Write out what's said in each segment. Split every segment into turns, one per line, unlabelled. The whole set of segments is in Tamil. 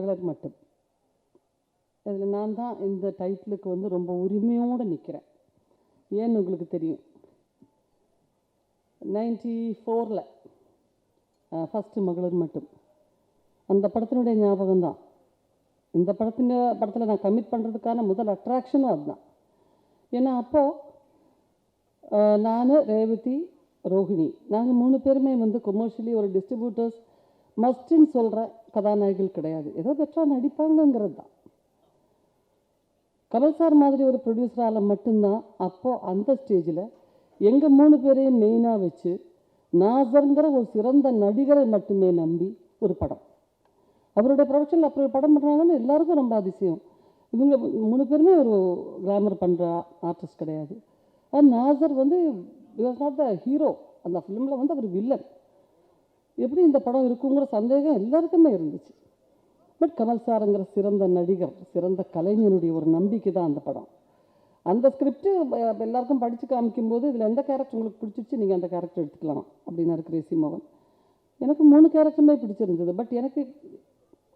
மகளிர் மட்டும். இதில் நான் தான் இந்த டைட்டிலுக்கு வந்து ரொம்ப உரிமையோடு நிற்கிறேன். ஏன்னு உங்களுக்கு தெரியும், 94 ஃபஸ்ட்டு மகளிர் மட்டும் அந்த படத்தினுடைய ஞாபகம் தான். இந்த படத்தில் நான் கமிட் பண்ணுறதுக்கான முதல் அட்ராக்ஷனும் அதுதான். ஏன்னா அப்போது நான், ரேவதி, ரோஹிணி நாங்கள் 3 பேருமே வந்து கொமர்ஷியலி ஒரு டிஸ்ட்ரிபியூட்டர்ஸ் மஸ்ட்டுன்னு சொல்கிற கதாநாயகிகள் கிடையாது. ஏதோ பெற்றால் நடிப்பாங்கங்கிறது தான். கமல் சார் மாதிரி ஒரு ப்ரொடியூசரால் மட்டும்தான் அப்போது அந்த ஸ்டேஜில் எங்கள் 3 பேரையும் மெயினாக வச்சு நாசர்ங்கிற ஒரு சிறந்த நடிகரை மட்டுமே நம்பி ஒரு படம், அவருடைய ப்ரொடக்ஷனில் அப்படி ஒரு படம் பண்ணுறாங்கன்னு எல்லாருக்கும் ரொம்ப அதிசயம். இவங்க 3 பேருமே ஒரு கிளாமர் பண்ணுற ஆர்டிஸ்ட் கிடையாது. நாசர் வந்து வாஸ் நாட் த ஹீரோ. அந்த ஃபிலிமில் வந்து அவர் வில்லன். எப்படி இந்த படம் இருக்குங்கிற சந்தேகம் எல்லாருக்குமே இருந்துச்சு. பட் கமல் சாருங்கிற சிறந்த நடிகர், சிறந்த கலைஞனுடைய ஒரு நம்பிக்கை தான் அந்த படம். அந்த ஸ்கிரிப்டு எல்லாருக்கும் படித்து காமிக்கும்போது இதில் எந்த கேரக்டர் உங்களுக்கு பிடிச்சிச்சு நீங்கள் அந்த கேரக்டர் எடுத்துக்கலாம் அப்படின்னாரு கிரேசி மோகன். எனக்கு 3 கேரக்டருமே பிடிச்சிருந்தது. பட் எனக்கு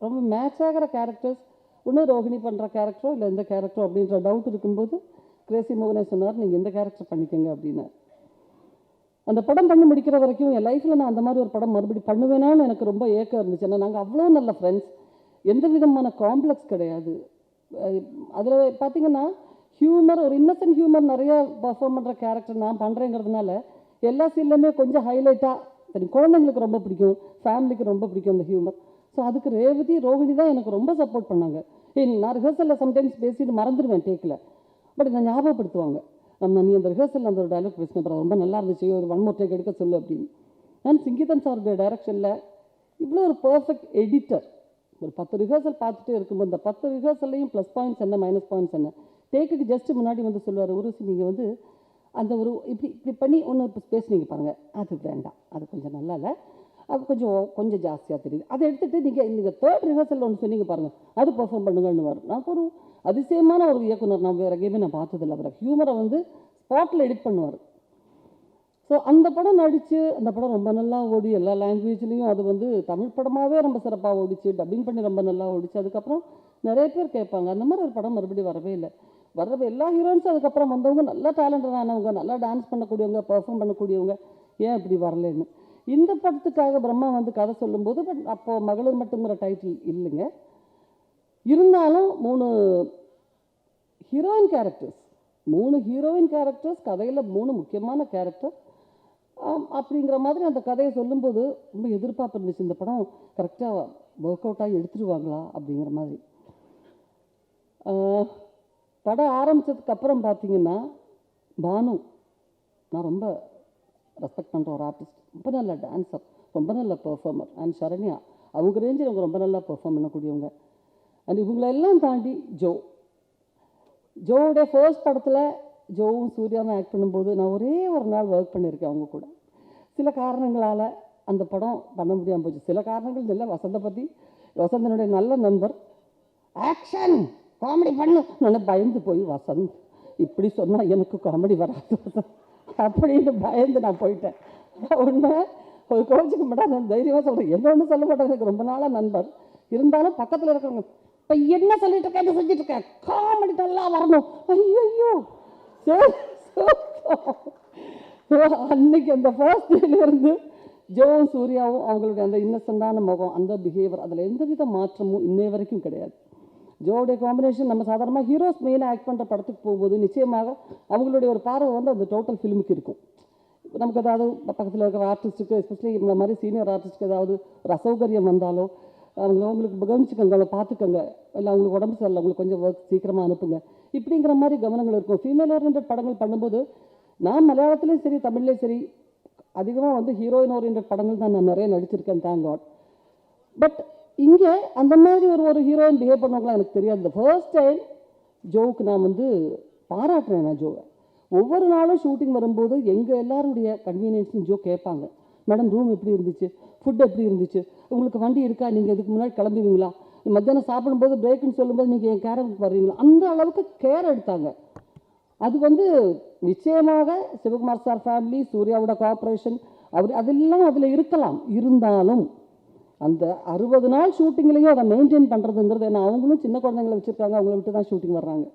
ரொம்ப மேட்ச் ஆகிற கேரக்டர்ஸ் ஒன்று ரோஹிணி பண்ணுற கேரக்டரோ இல்லை எந்த கேரக்டரோ அப்படின்ற டவுட் இருக்கும்போது கிரேசி மோகனே சொன்னார், நீங்கள் எந்த கேரக்டர் பண்ணிக்கோங்க அப்படின்னார். அந்த படம் பண்ணி முடிக்கிற வரைக்கும் என் லைஃப்பில் நான் அந்த மாதிரி ஒரு படம் மறுபடியும் பண்ணுவேனான்னு எனக்கு ரொம்ப ஏக்கம் இருந்துச்சு. ஏன்னா நாங்கள் அவ்வளோ நல்ல ஃப்ரெண்ட்ஸ், எந்த விதமான காம்ப்ளெக்ஸ் கிடையாது. அதில் பார்த்திங்கன்னா ஹியூமர், ஒரு இன்னசென்ட் ஹியூமர் நிறையா பர்ஃபார்ம் பண்ணுற கேரக்டர் நான் பண்ணுறேங்கிறதுனால எல்லா சீன்லையுமே கொஞ்சம் ஹைலைட்டாக தெரியும். குழந்தைங்களுக்கு ரொம்ப பிடிக்கும், ஃபேமிலிக்கு ரொம்ப பிடிக்கும் அந்த ஹியூமர். ஸோ அதுக்கு ரேவதி, ரோஹிணி தான் எனக்கு ரொம்ப சப்போர்ட் பண்ணாங்க. நான் ரிஹர்சலில் சம்டைம்ஸ் பேசிட்டு மறந்துடுவேன் டேக்கில். பட் இதை ஞாபகப்படுத்துவாங்க, நீ அந்த ரிஹர்சலில் அந்த ஒரு டைலாக் பேசின ரொம்ப நல்லா இருந்துச்சு, ஒரு 1 more டேக் எடுக்க சொல்லு அப்படின்னு. நான் சிங்கிதன் சாருடைய டைரக்ஷனில் இவ்வளோ ஒரு பர்ஃபெக்ட் எடிட்டர். ஒரு 10 ரிஹர்சல் பார்த்துட்டே இருக்கும்போது அந்த 10 ரிஹர்சல்லையும் ப்ளஸ் பாயிண்ட்ஸ் என்ன மைனஸ் பாயிண்ட்ஸ் என்ன டேக்குக்கு ஜஸ்ட்டு முன்னாடி வந்து சொல்லுவார், உருசி நீங்கள் வந்து அந்த ஒரு இப்படி பண்ணி ஒன்று பேசுனீங்க பாருங்கள், அது வேண்டாம், அது கொஞ்சம் நல்லா இல்லை, அது கொஞ்சம் ஜாஸ்தியாக தெரியுது, அதை எடுத்துகிட்டு நீங்கள் 3rd ரிஹர்சலில் ஒன்று சொன்னீங்க பாருங்கள், அது பர்ஃபார்ம் பண்ணுங்கன்னு வரும். நான் ஒரு அதிசயமான ஒரு இயக்குனர், நான் வேறு எங்கேயுமே நான் பார்த்ததில்லை. அவரை ஹியூமரை வந்து ஸ்பாட்டில் எடிட் பண்ணுவார். ஸோ அந்த படம் நடித்து அந்த படம் ரொம்ப நல்லா ஓடி எல்லா லாங்குவேஜ்லேயும் அது வந்து தமிழ் படமாகவே ரொம்ப சிறப்பாக ஓடிச்சு, டப்பிங் பண்ணி ரொம்ப நல்லா ஓடிச்சு. அதுக்கப்புறம் நிறைய பேர் கேட்பாங்க, அந்த மாதிரி ஒரு படம் மறுபடியும் வரவே இல்லை. வர்ற எல்லா ஹீரோயின்ஸும் அதுக்கப்புறம் வந்தவங்க நல்லா டேலண்டடானவங்க, நல்லா டான்ஸ் பண்ணக்கூடியவங்க, பர்ஃபார்ம் பண்ணக்கூடியவங்க, ஏன் இப்படி வரலன்னு. இந்த படத்துக்காக பிரம்மா வந்து கதை சொல்லும்போது பட் அப்போது மகளிர் மட்டுங்கிற டைட்டில் இல்லைங்க. இருந்தாலும் 3 ஹீரோயின் கேரக்டர்ஸ் கதையில் 3 முக்கியமான கேரக்டர் அப்படிங்கிற மாதிரி அந்த கதையை சொல்லும்போது ரொம்ப எதிர்பார்ப்பு இருந்துச்சு, இந்த படம் கரெக்டாக ஒர்க் அவுட் ஆகி எடுத்துருவாங்களா அப்படிங்கிற மாதிரி. படம் ஆரம்பித்ததுக்கப்புறம் பார்த்திங்கன்னா பானு, நான் ரொம்ப ரெஸ்பெக்ட் பண்ணுற ஒரு ஆர்டிஸ்ட், ரொம்ப நல்ல டான்ஸர், ரொம்ப நல்ல பெர்ஃபார்மர். அண்ட் சரண்யா, அவங்க ரேஞ்சில் அவங்க ரொம்ப நல்லா பெர்ஃபார்ம் பண்ணக்கூடியவங்க. அண்ட் இவங்களெல்லாம் தாண்டி ஜோவுடைய ஃபர்ஸ்ட் படத்தில் ஜோவும் சூர்யாவும் ஆக்ட் பண்ணும்போது நான் ஒரே ஒரு நாள் ஒர்க் பண்ணியிருக்கேன் அவங்க கூட. சில காரணங்களால் அந்த படம் பண்ண முடியாமல் போச்சு. சில காரணங்கள் இல்லை, வசந்தனுடைய நல்ல நண்பர் ஆக்ஷன் காமெடி பண்ணு நல்லா பயந்து போய், வசந்த் இப்படி சொன்னால் எனக்கு காமெடி வராது அப்படின்னு பயந்து நான் போயிட்டேன். ஒன்று ஒரு கோச்சுக்க மாட்டேன், நான் தைரியமாக சொல்கிறேன், என்ன ஒன்றும் சொல்ல மாட்டேன், எனக்கு ரொம்ப நாளாக நண்பர். இருந்தாலும் பக்கத்தில் இருக்கிறவங்க இப்போ என்ன சொல்லிட்டு இருக்கேன், என்ன செஞ்சுட்டு இருக்கேன், காமெடி நல்லா வரணும், ஐயோ அன்னைக்கு அந்த ஃபர்ஸ்ட் டேலேருந்து ஜோவும் சூர்யாவும் அவங்களுடைய அந்த இன்னசென்டான முகம், அந்த பிஹேவியர், அதில் எந்தவித மாற்றமும் இன்னைய வரைக்கும் கிடையாது. ஜோவுடைய காம்பினேஷன் நம்ம சாதாரணமாக ஹீரோஸ் மெயினாக ஆக்ட் பண்ணுற படத்துக்கு போகும்போது நிச்சயமாக அவங்களுடைய ஒரு பார்வை வந்து அந்த டோட்டல் ஃபிலிமுக்கு இருக்கும். நமக்கு ஏதாவது பக்கத்தில் இருக்கிற ஆர்டிஸ்ட்டுக்கு, எஸ்பெஷலி இந்த மாதிரி சீனியர் ஆர்டிஸ்ட்டுக்கு ஏதாவது ஒரு அசௌகரியம் வந்தாலோ அவங்களுக்கு கவனிச்சுக்கோங்க, அவளை பார்த்துக்கோங்க, இல்லை அவங்களுக்கு உடம்பு சரியில்லை, அவங்களுக்கு கொஞ்சம் ஒர்க் சீக்கிரமாக அனுப்புங்க, இப்படிங்கிற மாதிரி கவனங்கள் இருக்கும். ஃபீமேல் ஓரியன்ட் படங்கள் பண்ணும்போது நான் மலையாளத்துலேயும் சரி தமிழ்லேயும் சரி அதிகமாக வந்து ஹீரோயின் ஓரியன்ட் படங்கள் தான் நான் நிறைய நடிச்சிருக்கேன், தேங்க் காட். பட் இங்கே அந்த மாதிரி ஒரு ஹீரோயின் பிஹேவ் பண்ணுவாங்களா எனக்கு தெரியாது. இந்த ஃபர்ஸ்ட் டைம் ஜோவுக்கு நான் வந்து பாராட்டுறேன். நான் ஜோவை ஒவ்வொரு நாளும் ஷூட்டிங் வரும்போது எங்கள் எல்லாருடைய கன்வீனியன்ஸும் ஜோ கேட்பாங்க, மேடம் ரூம் எப்படி இருந்துச்சு, ஃபுட் எப்படி இருந்துச்சு, உங்களுக்கு வண்டி இருக்கா, நீங்கள் இதுக்கு முன்னாடி கிளம்புவீங்களா, மத்தியானம் சாப்பிடும்போது பிரேக்குன்னு சொல்லும்போது நீங்கள் என் கேரக்டருக்கு வர்றீங்களா, அந்த அளவுக்கு கேர் எடுத்தாங்க. அது வந்து நிச்சயமாக சிவகுமார் சார் ஃபேமிலி, சூர்யாவோட கோஆப்ரேஷன், அதெல்லாம் அதில் இருக்கலாம். இருந்தாலும் அந்த 60 நாள் ஷூட்டிங்லேயும் அதை மெயின்டைன் பண்ணுறதுங்கிறது ஏன்னா அவங்களும் சின்ன குழந்தைங்களை வச்சுருக்காங்க, அவங்கள விட்டு தான் ஷூட்டிங் வர்றாங்க.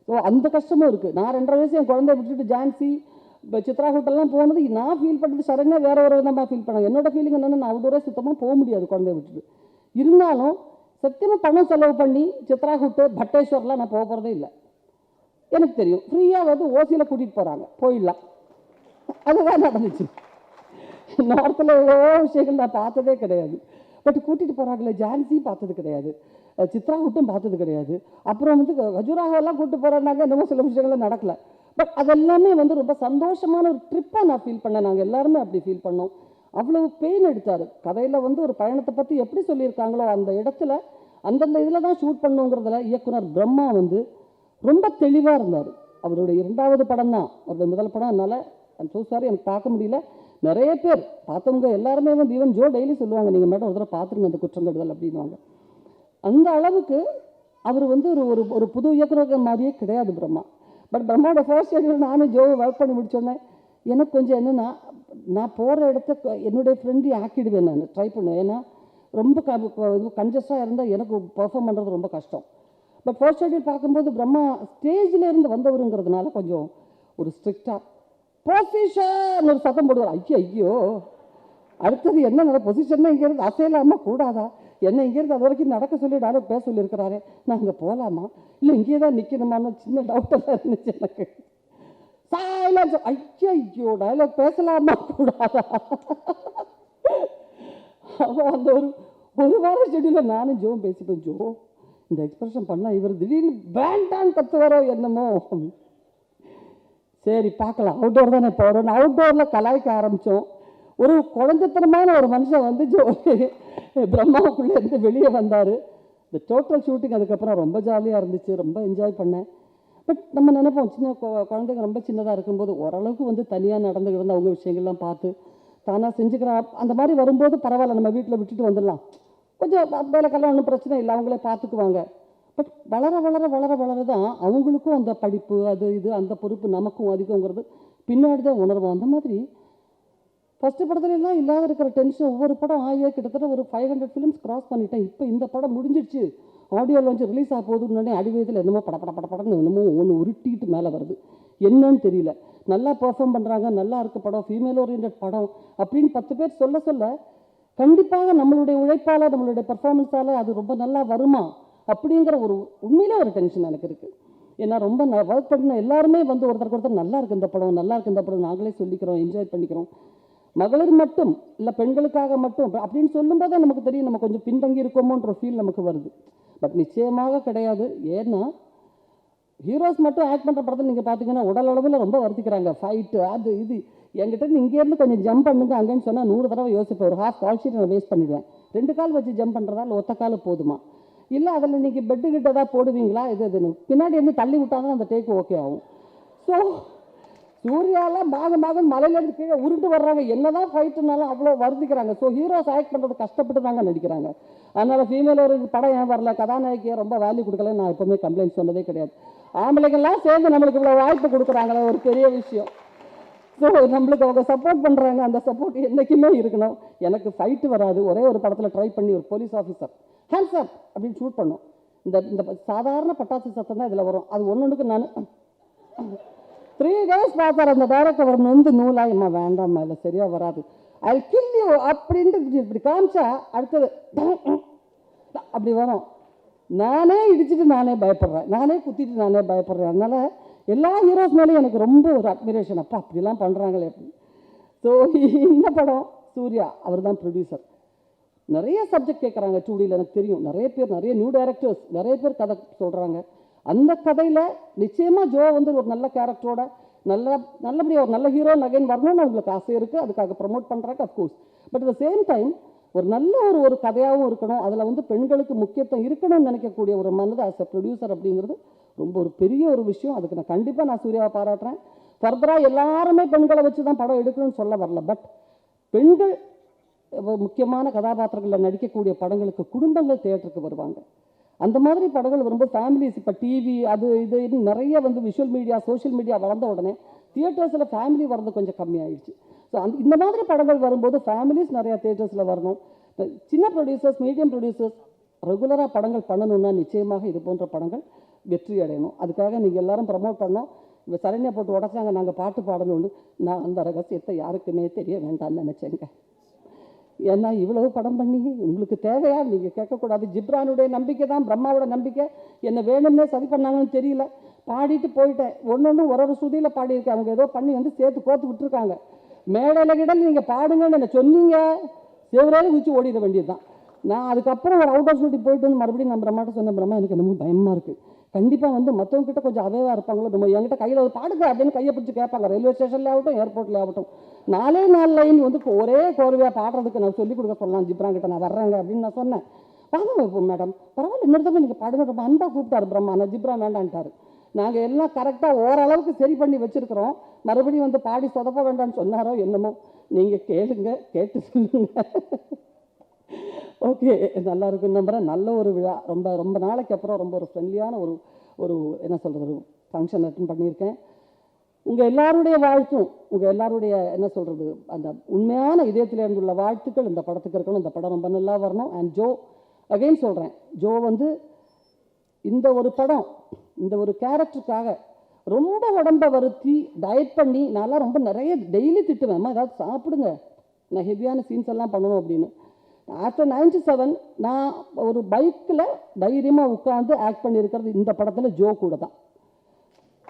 ஸோ அந்த கஷ்டமும் இருக்குது. நான் 2.5 வயசு என் குழந்தைய விட்டுட்டு ஜான்சி இப்போ சித்ரா ஹோட்டல்லாம் போனது நான் ஃபீல் பண்ணுறது சரண்யா வேறு ஒரு விதமாக ஃபீல் பண்ணாங்க. என்னோட ஃபீலிங் என்னென்னா நான் அவுட்டோரே சுத்தமாக போக முடியாது குழந்தைய விட்டுட்டு. இருந்தாலும் சத்தியமாக பணம் செலவு பண்ணி சித்ரா ஹூட்டு பட்டேஸ்வரில் நான் போக போகிறதே இல்லை. எனக்கு தெரியும் ஃப்ரீயாக வந்து ஓசியில் கூட்டிகிட்டு போகிறாங்க, போயிடலாம். அதுதான் நடந்துச்சு. நார்த்தில் எவ்வளோ விஷயங்கள் நான் பார்த்ததே கிடையாது. பட் கூட்டிகிட்டு போகிறாங்களே, ஜான்சி பார்த்தது கிடையாது, சித்ரா ஹூட்டும் பார்த்தது கிடையாது. அப்புறம் வந்து கஜுராகவெல்லாம் கூப்பிட்டு போகிறேன்னாங்க, என்னமோ சில விஷயங்கள்லாம் நடக்கலை. பட் அதெல்லாமே வந்து ரொம்ப சந்தோஷமான ஒரு ட்ரிப்பாக நான் ஃபீல் பண்ணேன். நாங்கள் எல்லாருமே அப்படி ஃபீல் பண்ணோம். அவ்வளோ பெயின் எடுத்தார். கதையில் வந்து ஒரு பயணத்தை பற்றி எப்படி சொல்லியிருக்காங்களோ அந்த இடத்துல அந்தந்த இதில் தான் ஷூட் பண்ணுங்கிறதுல இயக்குனர் பிரம்மா வந்து ரொம்ப தெளிவாக இருந்தார். அவருடைய 2வது படம் தான், அவருடைய முதல் படம். அதனால் ஐம் ஸோ சாரி எனக்கு பார்க்க முடியல. நிறைய பேர் பார்த்தவங்க எல்லாருமே வந்து ஈவன் ஜோ டெய்லி சொல்லுவாங்க, நீங்கள் மேடம் ஒரு தடவை பார்த்துருங்க அந்த குற்றம் கடிதல் அப்படின்வாங்க. அந்த அளவுக்கு அவர் வந்து ஒரு ஒரு புது இயக்குனர் மாதிரியே கிடையாது பிரம்மா. பட் பிரம்மாவோட ஃபர்ஸ்ட் ஷெட்யூல் நானும் ஜோவை ஒர்க் பண்ணி முடிச்சோன்னே எனக்கு கொஞ்சம் என்னென்னா, நான் போகிற இடத்த என்னுடைய ஃப்ரெண்டு ஆக்கிடுவேன், நான் ட்ரை பண்ணுவேன். ஏன்னா ரொம்ப இது கன்ஜஸ்டாக இருந்தால் எனக்கு பர்ஃபார்ம் பண்ணுறது ரொம்ப கஷ்டம். பட் ஃபர்ஸ்ட் ஷெட்யூல் பார்க்கும்போது பிரம்மா ஸ்டேஜில் இருந்து வந்தவருங்கிறதுனால கொஞ்சம் ஒரு ஸ்ட்ரிக்டாக பொசிஷன் ஒரு சத்தம் போடுவார். ஐயோ அடுத்தது என்ன பொசிஷன்னா இங்கேருந்து அசையலாமா கூடாதா, என்ன இங்கேருந்து அது வரைக்கும் நடக்க சொல்லி டைலாக் பேச சொல்லியிருக்கிறாரு, நான் இங்கே போகலாமா இல்லை இங்கே தான் நிற்கணுமான்னு சின்ன டவுட்டெல்லாம் இருந்துச்சு எனக்கு. சைலன்ஸ். ஐயோ டைலாக் பேசலாமா கூடாதா. அப்போ அந்த ஒரு வாரம் ஷெட்யூலில் நானும் ஜோவும் பேசிப்பேன். ஜோ இந்த எக்ஸ்பிரஷன் பண்ணால் இவர் திடீர்னு பேண்டான்னு கற்றுவரோ என்னமோ. சரி பார்க்கலாம், அவுட்டோர் தானே போகிறோம். அவுட்டோரில் கலாய்க்க ஆரம்பித்தோம். ஒரு குழந்தைத்தனமான ஒரு மனுஷன் வந்து ஜோ பிரம்மாவுக்குள்ளே இருந்து வெளியே வந்தார். இந்த டோட்டல் ஷூட்டிங் அதுக்கப்புறம் ரொம்ப ஜாலியாக இருந்துச்சு, ரொம்ப என்ஜாய் பண்ணேன். பட் நம்ம நினைப்போம் சின்ன குழந்தைங்க ரொம்ப சின்னதாக இருக்கும்போது ஓரளவுக்கு வந்து தனியாக நடந்துக்கிட்டு அவங்க விஷயங்கள்லாம் பார்த்து தானாக செஞ்சுக்கிறா. அந்த மாதிரி வரும்போது பரவாயில்ல, நம்ம வீட்டில் விட்டுட்டு வந்துடலாம், கொஞ்சம் வேலைக்கெல்லாம் ஒன்றும் பிரச்சனை இல்லை, அவங்களே பார்த்துக்குவாங்க. பட் வளர வளர வளர வளர தான் அவங்களுக்கும் அந்த படிப்பு அது இது அந்த பொறுப்பு நமக்கும் அதிகங்கிறது பின்னாடி தான் உணர்வோம். அந்த மாதிரி ஃபஸ்ட்டு படத்துலலாம் இல்லாத இருக்கிற டென்ஷன் ஒவ்வொரு படம் ஆகிய கிட்டத்தட்ட ஒரு 500 ஃபிலிம்ஸ் கிராஸ் பண்ணிட்டேன். இப்போ இந்த படம் முடிஞ்சிடுச்சு, ஆடியோ லான்ச் ரிலீஸ் ஆக போகுதுன்னே அடிவயத்தில் என்னமோ படப்படன்னு என்னமோ ஒன்று உருட்டிட்டு மேலே வருது, என்னன்னு தெரியல. நல்லா பெர்ஃபார்ம் பண்ணுறாங்க, நல்லா இருக்க படம், ஃபீமேல் ஓரியன்ட் படம் அப்படின்னு 10 பேர் சொல்ல சொல்ல கண்டிப்பாக நம்மளுடைய உழைப்பால் நம்மளுடைய பெர்ஃபார்மன்ஸால் அது ரொம்ப நல்லா வருமா அப்படிங்கிற ஒரு உண்மையிலே ஒரு டென்ஷன் எனக்கு இருக்குது. ஏன்னா ரொம்ப ஒர்க் பண்ண எல்லாருமே வந்து ஒருத்தருக்கு ஒருத்தர் நல்லா இருக்கு இந்த படம், நல்லா இருக்கு இந்த படம் நாங்களே சொல்லிக்கிறோம், என்ஜாய் பண்ணிக்கிறோம். மகளிர் மட்டும் இல்லை பெண்களுக்காக மட்டும் அப்படின்னு சொல்லும்போதே நமக்கு தெரியும் நம்ம கொஞ்சம் பின்தங்கி இருக்கோமோன்ற ஃபீல் நமக்கு வருது. பட் நிச்சயமாக கிடையாது. ஏன்னா ஹீரோஸ் மட்டும் ஆக்ட் பண்ணுற படத்தில் நீங்கள் பார்த்தீங்கன்னா உடல் அளவில் ரொம்ப வருத்திக்கிறாங்க, ஃபைட்டு அது இது. என்கிட்ட இங்கேருந்து கொஞ்சம் ஜம்ப் பண்ணுங்க அங்கேன்னு சொன்னால் 100 தடவை யோசிப்பேன். ஒரு ஹாஃப் கால் ஷீட் நான் வேஸ்ட் பண்ணிடுவேன். 2 கால் வச்சு ஜம்ப் பண்ணுறதா இல்லை ஒத்த கால் போதுமா, இல்லை அதில் நீங்கள் பெட்டு கிட்ட தான் போடுவீங்களா, இது பின்னாடி இருந்து தள்ளி விட்டாங்கன்னா அந்த டேக்கு ஓகே ஆகும். ஸோ சூர்யாலாம் பாகம் மலையிலேருந்து கீழே உருண்டு வர்றாங்க, என்னதான் ஃபைட்டுனாலும் அவ்வளோ வருதிக்கிறாங்க. ஸோ ஹீரோஸ் ஆக்ட் பண்ணுறது கஷ்டப்பட்டு தாங்க நடிக்கிறாங்க. அதனால் ஃபீமேல் ஒரு படம் ஏன் வரல, கதாநாயகியை ரொம்ப வேல்யூ கொடுக்கல நான் எப்போவுமே கம்ப்ளைண்ட் சொன்னதே கிடையாது. ஆம்பளைங்கள்லாம் சேர்ந்து நம்மளுக்கு இவ்வளோ வாய்ப்பு கொடுக்குறாங்களே ஒரு பெரிய விஷயம். ஸோ நம்மளுக்கு அவங்க சப்போர்ட் பண்ணுறாங்க, அந்த சப்போர்ட் என்றைக்குமே இருக்கணும். எனக்கு ஃபைட்டு வராது. ஒரே ஒரு படத்தில் ட்ரை பண்ணி ஒரு போலீஸ் ஆஃபீஸர் ஹேண்ட்ஸ் அப் அப்படின்னு ஷூட் பண்ணோம். இந்த சாதாரண பட்டாசு சத்தம் தான் இதில் வரும். அது ஒன்றுக்கு நான் 3 days பார்த்தார் அந்த டைரக்டர். அவர் வந்து நூலாயம்மா வேண்டாம்மா இல்லை சரியாக வராது, ஐ கில் யூ அப்படின்ட்டு இப்படி காமிச்சா அடுத்தது அப்படி வரும். நானே இடிச்சுட்டு நானே பயப்படுறேன், நானே குத்திட்டு நானே பயப்படுறேன். அதனால் எல்லா ஹீரோஸ் மேலேயும் எனக்கு ரொம்ப ஒரு அட்மிரேஷன், அப்பா அப்படிலாம் பண்ணுறாங்களே அப்படி. ஸோ இந்த படம் சூர்யா அவர் தான் ப்ரொடியூசர். நிறைய சப்ஜெக்ட் கேட்குறாங்க 2Dயில், எனக்கு தெரியும். நிறைய பேர் நிறைய நியூ டைரக்டர்ஸ் நிறைய பேர் கதை சொல்கிறாங்க. அந்த கதையில் நிச்சயமாக ஜோ வந்து ஒரு நல்ல கேரக்டரோட நல்லபடியாக ஒரு நல்ல ஹீரோ நகைன் வரணும்னு அவங்களுக்கு ஆசை இருக்குது, அதுக்காக ப்ரமோட் பண்ணுறாங்க of course. But at the same time ஒரு நல்ல ஒரு கதையாகவும் இருக்கணும், அதில் வந்து பெண்களுக்கு முக்கியத்துவம் இருக்கணும்னு நினைக்கக்கூடிய ஒரு மனது ஆஸ் அ ப்ரொடியூசர் அப்படிங்கிறது ரொம்ப ஒரு பெரிய ஒரு விஷயம். அதுக்கு நான் கண்டிப்பாக நான் சூர்யாவை பாராட்டுறேன். ஃபர்தராக எல்லாருமே பெண்களை வச்சு தான் படம் எடுக்கணும்னு சொல்ல வரல. பட் பெண்கள் முக்கியமான கதாபாத்திரங்களில் நடிக்கக்கூடிய படங்களுக்கு குடும்பங்கள் தியேட்டருக்கு வருவாங்க. அந்த மாதிரி படங்கள் வரும்போது ஃபேமிலிஸ் இப்போ டிவி அது இது நிறைய வந்து விஷுவல் மீடியா சோஷியல் மீடியா வளர்ந்த உடனே தியேட்டர்ஸில் ஃபேமிலி வர்றது கொஞ்சம் கம்மியாயிடுச்சு. ஸோ இந்த மாதிரி படங்கள் வரும்போது ஃபேமிலிஸ் நிறையா தியேட்டர்ஸில் வரணும். சின்ன ப்ரொடியூசர்ஸ், மீடியம் ப்ரொடியூசர்ஸ் ரெகுலராக படங்கள் பண்ணணுன்னா நிச்சயமாக இது போன்ற படங்கள் வெற்றி அடையணும். அதுக்காக நீங்கள் எல்லாரும் ப்ரமோட் பண்ணோம். இப்போ சரண்யா போட்டு உடச்சாங்க, நாங்கள் பாட்டு பாடணும்னு. நான் அந்த ரகசியத்தை யாருக்குமே தெரிய வேண்டாம்னு நினச்சேங்க. ஏன்னா இவ்வளவு படம் பண்ணி உங்களுக்கு தேவையா நீங்கள் கேட்கக்கூடாது. ஜிப்ரானுடைய நம்பிக்கை தான் பிரம்மாவோட நம்பிக்கை. என்ன வேணும்னே சரி பண்ணாங்கன்னு தெரியல, பாடிட்டு போயிட்டேன். ஒன்று ஒரு ஸ்ருதியில் பாடியிருக்கேன். அவங்க ஏதோ பண்ணி வந்து சேர்த்து கோத்து விட்டுருக்காங்க. மேடையில் கிடல் நீங்கள் பாடுங்கன்னு என்ன சொன்னீங்க, சேவராக குச்சி ஓடிட வேண்டியது தான். நான் அதுக்கப்புறம் ஒரு அவுட் ஆஃப் ஷூட்டிங் போயிட்டு வந்து மறுபடியும் நான் பிரம்மாட்ட சொன்னேன், பிரம்மா எனக்கு என்னமோ பயமாக இருக்குது. கண்டிப்பாக வந்து மற்றவங்க கிட்ட கொஞ்சம் அவேவாக இருப்பாங்களோ, நம்ம என்கிட்ட கையில் ஒரு பாடுங்க அப்படின்னு கையை பிடிச்சி கேட்பாங்க. ரயில்வே ஸ்டேஷன்லேயே ஆகட்டும், ஏர்போர்ட்டில் ஆகட்டும். 4 லைன் வந்து ஒரே கோர்வையாக பாடுறதுக்கு நான் சொல்லிக் கொடுக்க சொல்லலாம் ஜிப்ரான் கிட்ட. நான் வர்றேங்க அப்படின்னு நான் சொன்னேன். வாங்க மேடம், பரவாயில்ல, இன்னொரு தடவை நீங்கள் பாடுங்க. ரொம்ப அன்பாக கூப்பிட்டாரு பிரம்மா. நான் ஜிப்ரான் வேண்டான்ட்டார். நாங்கள் எல்லாம் கரெக்டாக ஓரளவுக்கு சரி பண்ணி வச்சுருக்கிறோம். மறுபடியும் வந்து பாடி சொதப்ப வேண்டாம்னு சொன்னாரோ என்னமோ. நீங்கள் கேளுங்க, கேட்டு சொல்லுங்க. ஓகே, நல்லா இருக்குன்னு நம்புகிறேன். நல்ல ஒரு விழா. ரொம்ப ரொம்ப நாளைக்கு அப்புறம் ரொம்ப ஒரு ஃப்ரெண்ட்லியான ஒரு என்ன சொல்கிறது, ஒரு ஃபங்க்ஷன் அட்டன் பண்ணியிருக்கேன். உங்கள் எல்லாருடைய வாழ்த்தும், உங்கள் எல்லாருடைய என்ன சொல்கிறது, அந்த உண்மையான இதயத்தில் இருந்துள்ள வாழ்த்துக்கள் இந்த படத்துக்கு இருக்கணும். இந்த படம் ரொம்ப நல்லா வரணும். அண்ட் ஜோ, அகெயின் சொல்கிறேன், ஜோ வந்து இந்த ஒரு படம், இந்த ஒரு கேரக்டருக்காக ரொம்ப உடம்பை வருத்தி டயட் பண்ணி, நான்லாம் ரொம்ப நிறைய டெய்லி திட்டுவேன், அம்மா ஏதாவது சாப்பிடுங்க, நான் ஹெவியான சீன்ஸ் எல்லாம் பண்ணணும் அப்படின்னு. ஆஃப்டர் 97 நான் ஒரு பைக்கில் தைரியமாக உட்காந்து ஆக்ட் பண்ணியிருக்கிறது இந்த படத்தில் ஜோ கூட தான்.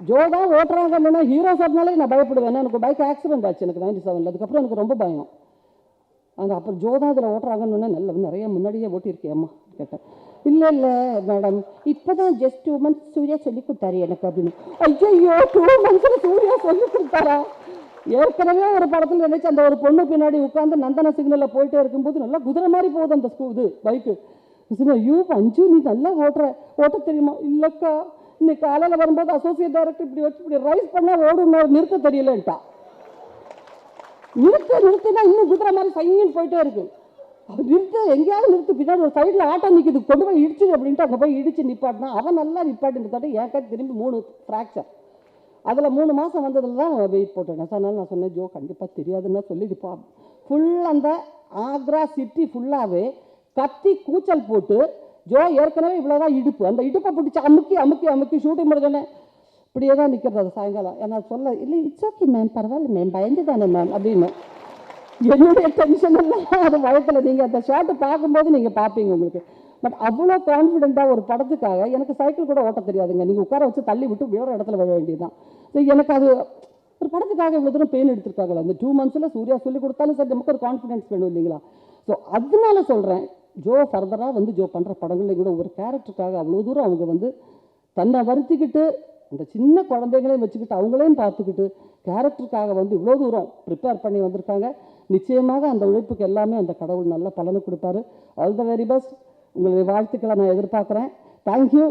ஜோ தான் ஓட்டுறாங்கன்னா ஹீரோ சொன்னாலே நான் பயப்படுவேன். எனக்கு பைக் ஆக்சிடென்ட் ஆச்சு எனக்கு 97. அதுக்கப்புறம் எனக்கு ரொம்ப பயம். அப்புறம் ஜோ தான் இதில் ஓட்டுறாங்கன்னு நிறைய முன்னாடியே ஓட்டியிருக்கேம்மா கேட்டேன். இல்லை மேடம், இப்போ தான் ஜஸ்ட் 2 months சூர்யா சொல்லி கொடுத்தாரு எனக்கு அப்படின்னு. ஐயோ, 2 months சூர்யா சொல்லி கொடுத்தாரா? ஏற்கனவே ஒரு படத்தில் நினைச்சு அந்த ஒரு பொண்ணு பின்னாடி உட்காந்து நந்தன சிக்னலில் போயிட்டே இருக்கும்போது நல்லா குதிரை மாதிரி போகுது அந்த இது பைக்கு. ஐயோ பஞ்சு, நீ நல்லா ஓட்ட தெரியுமா? இல்லைக்கா, இன்னைக்கு காலையில் வரும்போது அசோசியேட் டைரக்டர் இப்படி வச்சு இப்படி ரைஸ் பண்ணால் ஓடுனா நிறுத்த தெரியலன்ட்டா. நிறுத்தினா இன்னும் குதிரை மாதிரி சைன்னு போயிட்டே இருக்கு. எங்கேயாவது நிறுத்து, பின்னாடி ஒரு சைடில் ஆட்டோ நிற்கிது, கொண்டு போய் இடிச்சு அப்படின்ட்டு அங்கே போய் இடிச்சு நிப்பாட்டினா. அவன் நல்லா நிப்பாட்டி நிறுத்தாட்டி ஏன் திரும்பி 3 ஃப்ராக்சர். அதில் 3 மாதம் வந்ததில் தான் வெயிட் போட்டேன். அதனால் நான் சொன்னேன், ஜோ கண்டிப்பாக தெரியாதுன்னா சொல்லிடுப்பா. ஃபுல் அந்த ஆக்ரா சிட்டி ஃபுல்லாகவே கத்தி கூச்சல் போட்டு, ஜோ ஏற்கனவே இவ்வளோதான் இடுப்பு, அந்த இடுப்பை பிடிச்சி அமுக்கி ஷூட்டிங் முடிஞ்சோன்னே இப்படியே தான் நிற்கிறது. அது சாயங்காலம் என்ன சொல்ல, இல்லை இட்ஸ் ஓகே மேம், பரவாயில்ல மேம், பயந்து தானே மேம் அப்படின்னு. என்னுடைய டென்ஷன் எல்லாம் அது வழக்கில் நீங்கள் அந்த ஷார்ட்டை பார்க்கும்போது நீங்கள் பார்ப்பீங்க உங்களுக்கு. பட் அவ்வளோ கான்ஃபிடென்ட்டாக ஒரு படத்துக்காக, எனக்கு சைக்கிள் கூட ஓட்ட தெரியாதுங்க, நீங்கள் உட்கார வச்சு தள்ளி விட்டு வேற இடத்துல விழ வேண்டியது தான். ஸோ எனக்கு அது ஒரு படத்துக்காக இவ்வளோ தூரம் பெயின் எடுத்துருக்காங்களா அந்த 2 months சூர்யா சொல்லி கொடுத்தாலும் சரி, நமக்கு ஒரு கான்ஃபிடென்ஸ் வேணும் இல்லைங்களா? ஸோ அதனால சொல்கிறேன், ஜோ ஃபர்தராக வந்து ஜோ பண்ணுற படங்களில் கூட ஒரு கேரக்டருக்காக அவ்வளோ தூரம் அவங்க வந்து தன்னை வருத்திக்கிட்டு, அந்த சின்ன குழந்தைகளையும் வச்சுக்கிட்டு அவங்களையும் பார்த்துக்கிட்டு கேரக்டருக்காக வந்து இவ்வளோ தூரம் ப்ரிப்பேர் பண்ணி வந்திருக்காங்க. நிச்சயமாக அந்த உழைப்புக்கு எல்லாமே அந்த கடவுள் நல்ல பலனை கொடுப்பாரு. All the very best. உங்களுடைய வாழ்த்துக்களை நான் எதிர்பார்க்குறேன். தேங்க்யூ.